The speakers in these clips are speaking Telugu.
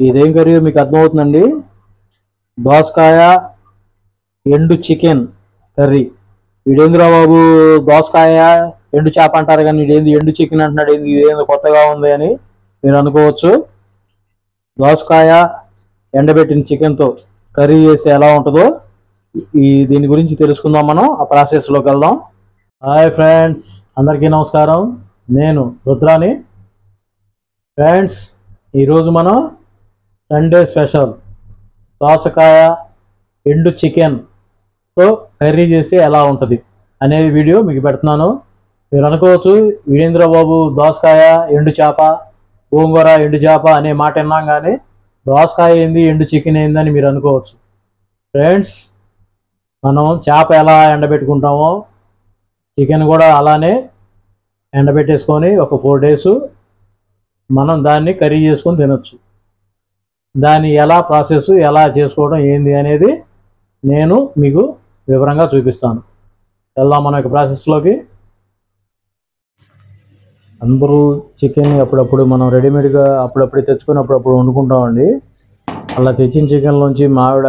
ఇదేం కర్రీ మీకు అర్థమవుతుందండి? దోసకాయ ఎండు చికెన్ కర్రీ. వీడేంద్రా బాబు దోసకాయ ఎండు చేప అంటారు కానీ ఇదేంది ఎండు చికెన్ అంటున్నాడు, ఏంది ఇదేందో కొత్తగా ఉంది అని మీరు అనుకోవచ్చు. దోసకాయ ఎండబెట్టిన చికెన్తో కర్రీ చేస్తే ఎలా ఉంటుందో దీని గురించి తెలుసుకుందాం. మనం ఆ ప్రాసెస్లోకి వెళ్దాం. హాయ్ ఫ్రెండ్స్, అందరికీ నమస్కారం. నేను రుద్రాని. ఫ్రెండ్స్, ఈరోజు మనం సండే స్పెషల్ దోసకాయ ఎండు చికెన్తో కర్రీ చేస్తే ఎలా ఉంటుంది అనే వీడియో మీకు పెడుతున్నాను. మీరు అనుకోవచ్చు, వీరేంద్ర బాబు దోసకాయ ఎండు చేప, గోంగూర ఎండు చేప అనే మాట విన్నాం కానీ దోసకాయ ఏంది ఎండు చికెన్ ఏందని మీరు అనుకోవచ్చు. ఫ్రెండ్స్, మనం చేప ఎలా ఎండబెట్టుకుంటామో చికెన్ కూడా అలానే ఎండబెట్టేసుకొని ఒక 4 days మనం దాన్ని కర్రీ చేసుకొని తినొచ్చు. దాన్ని ఎలా ప్రాసెస్ ఎలా చేసుకోవడం ఏంది అనేది నేను మీకు వివరంగా చూపిస్తాను. వెళ్దాం మన యొక్క ప్రాసెస్లోకి. అందరూ చికెన్ అప్పుడప్పుడు మనం రెడీమేడ్గా అప్పుడప్పుడు తెచ్చుకొని అప్పుడప్పుడు వండుకుంటామండి. అలా తెచ్చిన చికెన్లోంచి మా ఆవిడ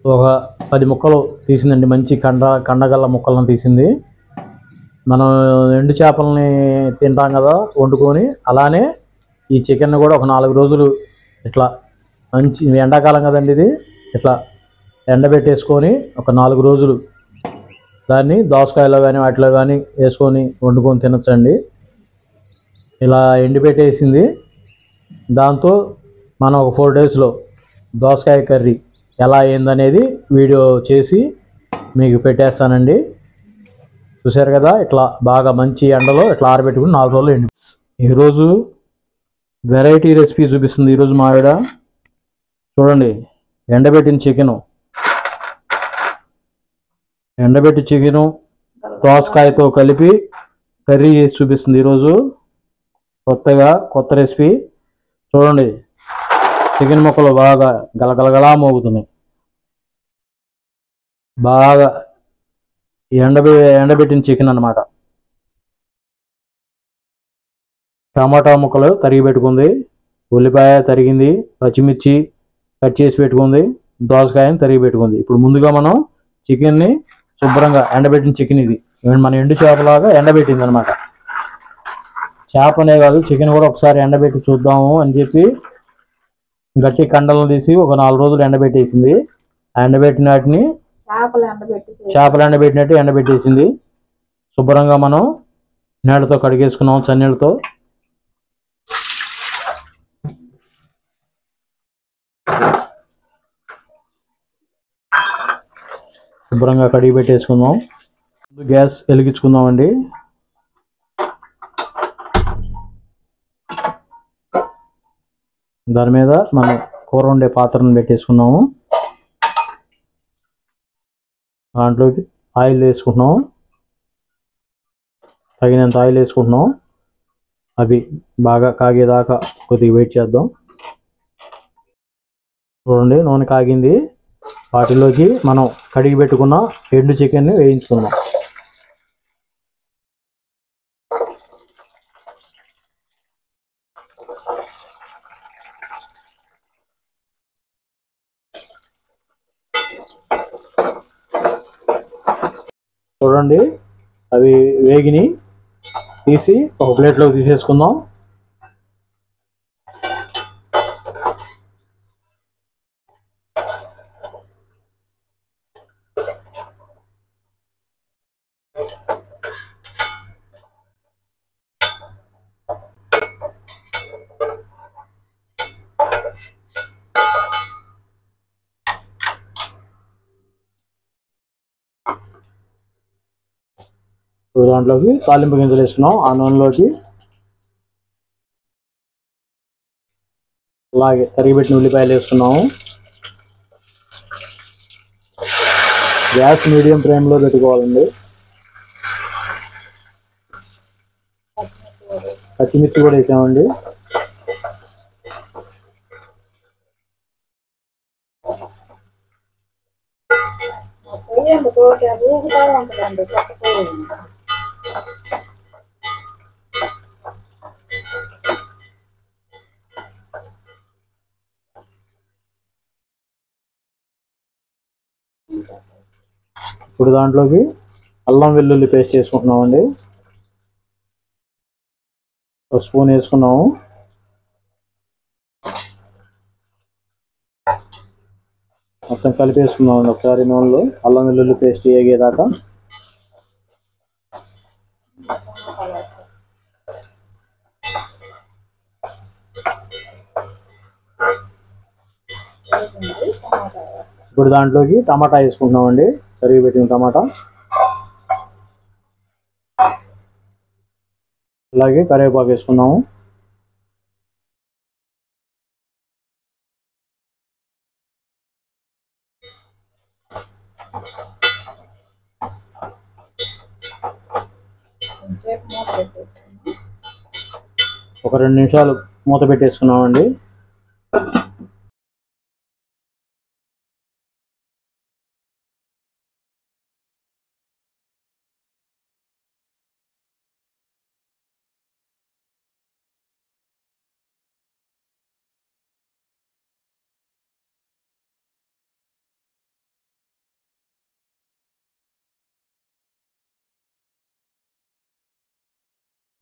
ఒక 10 ముక్కలు తీసిందండి. మంచి కండగల్ల ముక్కలను తీసింది. మనం ఎండు చేపలని తింటాం కదా వండుకొని, అలానే ఈ చికెన్ కూడా ఒక 4 రోజులు ఇట్లా మంచి ఎండాకాలం కదండి ఇది, ఇట్లా ఎండబెట్టేసుకొని ఒక 4 రోజులు దాన్ని దోసకాయలో కానీ వాటిలో కానీ వేసుకొని వండుకొని తినొచ్చండి. ఇలా ఎండిపెట్టేసింది. దాంతో మనం ఒక 4 daysలో దోసకాయ కర్రీ ఎలా అయిందనేది వీడియో చేసి మీకు పెట్టేస్తానండి. చూసారు కదా, ఇట్లా బాగా మంచి ఎండలో ఇట్లా ఆరబెట్టుకుని 4 రోజులు ఎండి. ఈరోజు వెరైటీ రెసిపీ చూపిస్తుంది ఈరోజు మా ఆవిడ. చూడండి, ఎండబెట్టిన చికెను దోసకాయతో కలిపి కర్రీ చేసి చూపిస్తుంది ఈరోజు. కొత్త రెసిపీ. చూడండి, చికెన్ ముక్కలు బాగా గలగలగలా మోగుతున్నాయి. బాగా ఎండబెట్టిన చికెన్ అన్నమాట. టమాటా ముక్కలు తరిగి పెట్టుకుంది, ఉల్లిపాయ తరిగింది, పచ్చిమిర్చి కట్ చేసి పెట్టుకుంది, దోసకాయని తరిగి పెట్టుకుంది. ఇప్పుడు ముందుగా మనం చికెన్ని శుభ్రంగా ఎండబెట్టిన చికెన్ ఇది మన ఎండు చేపలాగా ఎండబెట్టింది అనమాట. చేపనే కాదు చికెన్ కూడా ఒకసారి ఎండబెట్టి చూద్దాము అని చెప్పి గట్టి కండలను తీసి ఒక 4 రోజులు ఎండబెట్టేసింది. ఎండబెట్టిన వాటిని చేపలు ఎండబెట్టినట్టు ఎండబెట్టేసింది. శుభ్రంగా మనం నీళ్ళతో కడిగేసుకున్నాం, చన్నీళ్ళతో. శుభ్రంగా కడిగి పెట్టేసుకుందాం. గ్యాస్ వెలిగించుకుందామండి. దాని మీద మనం కూర వండే పాత్రను పెట్టేసుకున్నాము. దాంట్లోకి ఆయిల్ వేసుకుంటున్నాం, తగినంత ఆయిల్ వేసుకుంటున్నాం. అవి బాగా కాగేదాకా కొద్దిగా వెయిట్ చేద్దాం. చూడండి, నూనె కాగింది. వాటిలోకి మనం కడిగి పెట్టుకున్న ఎండు చికెన్ని వేయించుకుందాం. చూడండి, అవి వేగిని తీసి ఒక ప్లేట్లోకి తీసేసుకుందాం. దాంట్లోకి తాలింపు గింజలు వేసుకున్నాం. ఆ నూనెలోకి అలాగే తరిగిపెట్టిన ఉల్లిపాయలు వేసుకున్నాము. గ్యాస్ మీడియం ఫ్లేమ్లో పెట్టుకోవాలండి. పచ్చిమిర్చి కూడా వేసామండి. ఇప్పుడు దాంట్లోకి అల్లం వెల్లుల్లి పేస్ట్ వేసుకుంటున్నామండి. ఒక స్పూన్ వేసుకున్నాము. మొత్తం కలిపేసుకున్నామండి ఒకసారి నూనెలో అల్లం వెల్లుల్లి పేస్ట్ వేగేదాకా. ఇప్పుడు దాంట్లోకి టమాటా వేసుకుంటున్నామండి, తరిగి పెట్టిన టమాటా, అలాగే కరివేపాకు వేసుకున్నాము. ఒక 2 నిమిషాలు మూత పెట్టేసుకున్నామండి.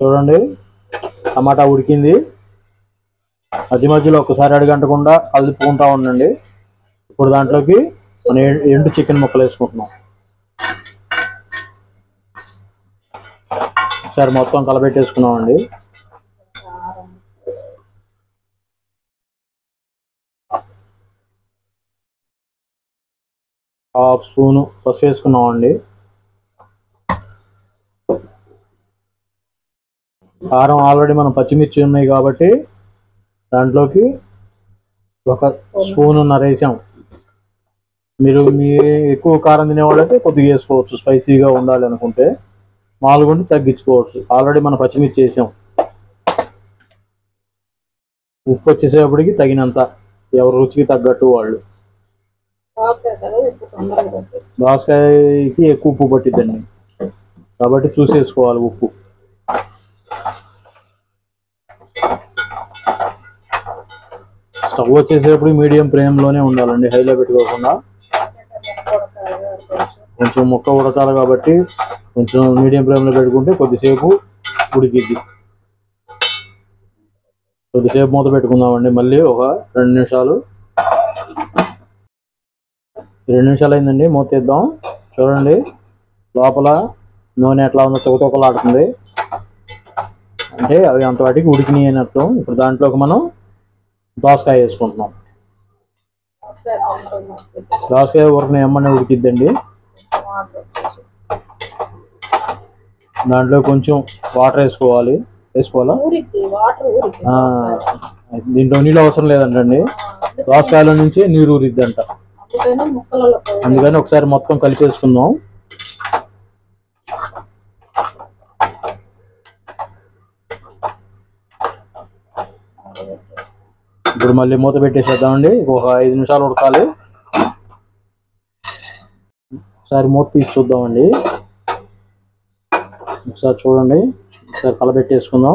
చూడండి టమాటా ఉడికింది. మధ్య మధ్యలో ఒకసారి అడుగంటకుండా కలుపుకుంటా ఉండండి. ఇప్పుడు దాంట్లోకి మన ఎండు చికెన్ ముక్కలు వేసుకుంటున్నాం. ఒకసారి మొత్తం కలబెట్టేసుకున్నామండి. హాఫ్ స్పూను పసుపు వేసుకున్నామండి. కారం ఆల్రెడీ మనం పచ్చిమిర్చి ఉన్నాయి కాబట్టి దాంట్లోకి 1 స్పూనున్నర వేసాం. మీరు ఎక్కువ కారం తినేవాళ్ళైతే కొద్దిగా వేసుకోవచ్చు, స్పైసీగా ఉండాలి అనుకుంటే. 4 ఉంటే తగ్గించుకోవచ్చు. ఆల్రెడీ మనం పచ్చిమిర్చి వేసాం. ఉప్పు వచ్చేసేపటికి తగినంత, ఎవరి రుచికి తగ్గట్టు వాళ్ళు. దోసకాయకి ఎక్కువ ఉప్పు పట్టిద్దండి కాబట్టి చూసేసుకోవాలి ఉప్పు. స్టవ్ వచ్చేసేప్పుడు మీడియం ఫ్లేమ్లోనే ఉండాలండి, హైలో పెట్టుకోకుండా. కొంచెం ముక్క ఉడకాలి కాబట్టి కొంచెం మీడియం ఫ్లేమ్లో పెట్టుకుంటే కొద్దిసేపు ఉడికిద్ది. కొద్దిసేపు మూత పెట్టుకుందామండి. మళ్ళీ ఒక 2 నిమిషాలు. 2 నిమిషాలు అయిందండి, మూత తీద్దాం. చూడండి లోపల నూనె ఎట్లా ఉందో తొక్కలాడుతుంది, అంటే అవి అంతవాటికి ఉడికినాయి అని అర్థం. ఇప్పుడు దాంట్లోకి మనం దోసకాయ వేసుకుంటున్నాం. దోసకాయ ఉరకనే ఎమ్మనే ఉడికిద్దండి. దాంట్లో కొంచెం వాటర్ వేసుకోవాలా? దీంట్లో నీళ్ళు అవసరం లేదంటండి, దోసకాయల నుంచి నీరు ఊరిద్దంట. అందుకని ఒకసారి మొత్తం కలిపేసుకుందాం. ఇప్పుడు మళ్ళీ మూత పెట్టేసేద్దామండి. ఒక 5 నిమిషాలు ఉడకాలి. ఒకసారి మూత తీసి చూద్దామండి. ఒకసారి చూడండి, ఒకసారి కలబెట్టేసుకుందాం.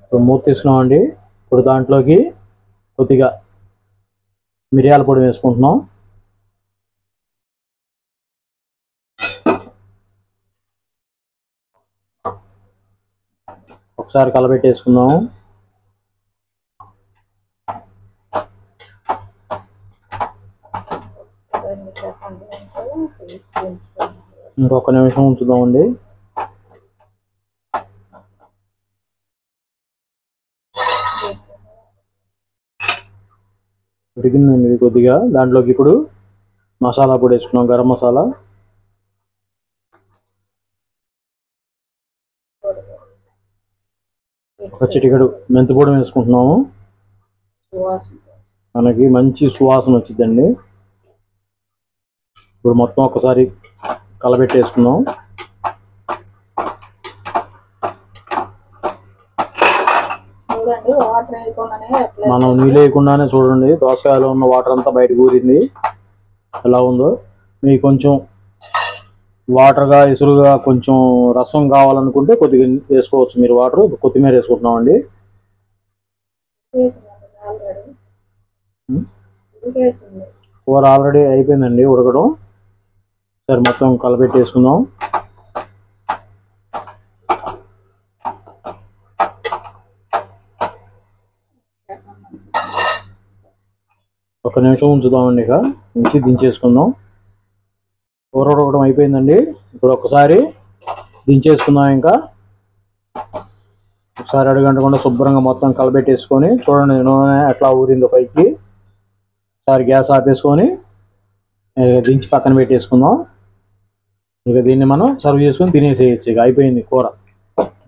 ఇప్పుడు మూత తీసుకున్నామండి. ఇప్పుడు దాంట్లోకి కొద్దిగా మిరియాల పొడి వేసుకుంటున్నాం. ఒకసారి కలబెట్టేసుకుందాం. ఇంకొక నిమిషం ఉంచుదామండి. ఉడికిందండి కొద్దిగా. దాంట్లోకి ఇప్పుడు మసాలా పొడి వేసుకున్నాం, గరం మసాలా. ఒక చిటికెడు మెంతి పొడి వేసుకుంటున్నాము, మనకి మంచి సువాసన వచ్చిందండి. ఇప్పుడు మొత్తం ఒకసారి కలబెట్టేసుకుందాం. మనం నీళ్ళు వేయకుండానే చూడండి దోసకాయలో ఉన్న వాటర్ అంతా బయటకు ఊరింది. ఎలా ఉందో మీకు కొంచెం వాటర్గా ఎసురుగా కొంచెం రసం కావాలనుకుంటే కొద్దిగా వేసుకోవచ్చు మీరు వాటర్. కొత్తిమీర వేసుకుంటున్నామండి. కూర ఆల్రెడీ అయిపోయిందండి ఉడకడం. సరే మొత్తం కలపెట్టేసుకుందాం. ఒక నిమిషం ఉంచుదామండి. ఇక ఉంచి దించేసుకుందాం. కూర ఉడకడం అయిపోయిందండి. ఇప్పుడు ఒకసారి దించేసుకుందాం. ఇంకా ఒకసారి అడుగంటకుండా శుభ్రంగా మొత్తం కలబెట్టేసుకొని చూడండి నూనె ఎట్లా ఊరిందో పైకి. ఒకసారి గ్యాస్ ఆపేసుకొని దించి పక్కన పెట్టేసుకుందాం. ఇక దీన్ని మనం సర్వ్ చేసుకొని తినేసేయచ్చు. ఇక అయిపోయింది కూర.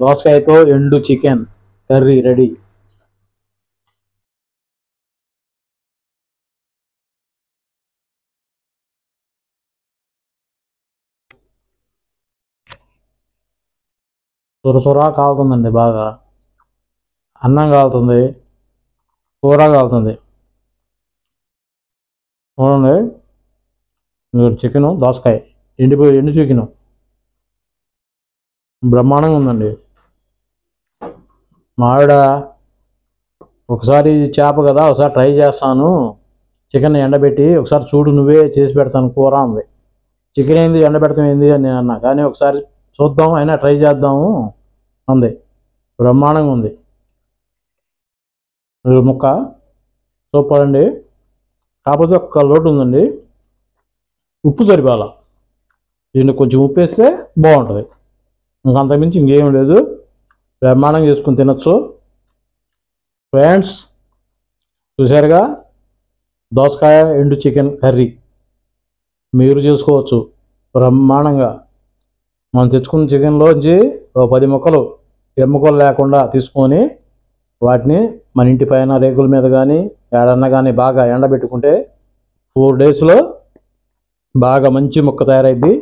దోసకాయతో ఎండు చికెన్ కర్రీ రెడీ. సురసురా కాలుతుందండి బాగా. అన్నం కాలుతుంది, కూర కాలుతుంది. చూడండి చికెను దోసకాయ ఎండు చికెను బ్రహ్మాండంగా ఉందండి. మా ఆవిడ ఒకసారి చేప కదా ఒకసారి ట్రై చేస్తాను, చికెన్ ఎండబెట్టి ఒకసారి చూడు నువ్వే చేసి పెడతాను కూర అంది. చికెన్ ఏంది ఎండబెడతాం ఏంది అని నేను అన్నా, కానీ ఒకసారి చూద్దాం అయినా ట్రై చేద్దాము అంది. బ్రహ్మాండంగా ఉంది ముక్క, సూపర్ అండి. కాకపోతే ఒక్క లోటు ఉందండి, ఉప్పు సరిపోలా. దీన్ని కొంచెం ఉప్పు వేస్తే బాగుంటుంది. ఇంకంతకుమించి ఇంకేం లేదు. బ్రహ్మాండంగా చేసుకుని తినచ్చు. ఫ్రెండ్స్ చూసారుగా దోసకాయ ఎండు చికెన్ కర్రీ మీరు చేసుకోవచ్చు బ్రహ్మాండంగా. మనం తెచ్చుకున్న చికెన్లోంచి 10 ముక్కలు ఎముకలు లేకుండా తీసుకొని వాటిని మన ఇంటి పైన రేకుల మీద కానీ ఏడన్నా కానీ బాగా ఎండబెట్టుకుంటే 4 డేస్లో బాగా మంచి ముక్క తయారైద్ది.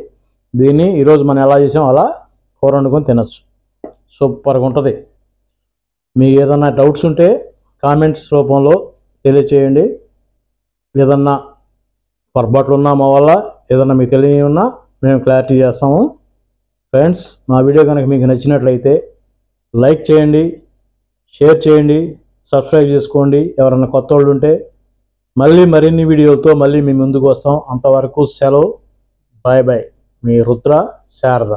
దీన్ని ఈరోజు మనం ఎలా చేసాం అలా కూర వండుకొని తినచ్చు. సూపర్గా ఉంటుంది. మీకు ఏదన్నా డౌట్స్ ఉంటే కామెంట్స్ రూపంలో తెలియచేయండి. ఏదన్నా పొరపాట్లు ఉన్నా మా వల్ల ఏదన్నా మీకు తెలియని ఉన్నా మేము క్లారిటీ చేస్తాము. ఫ్రెండ్స్ మా వీడియో కనుక మీకు నచ్చినట్లయితే లైక్ చేయండి, షేర్ చేయండి, సబ్స్క్రైబ్ చేసుకోండి. ఎవరన్నా కొత్త వాళ్ళు ఉంటే మళ్ళీ మరిన్ని వీడియోలతో మళ్ళీ మీ ముందుకు వస్తాం. అంతవరకు సెలవు. Bye bye. మీ రుద్ర శారద.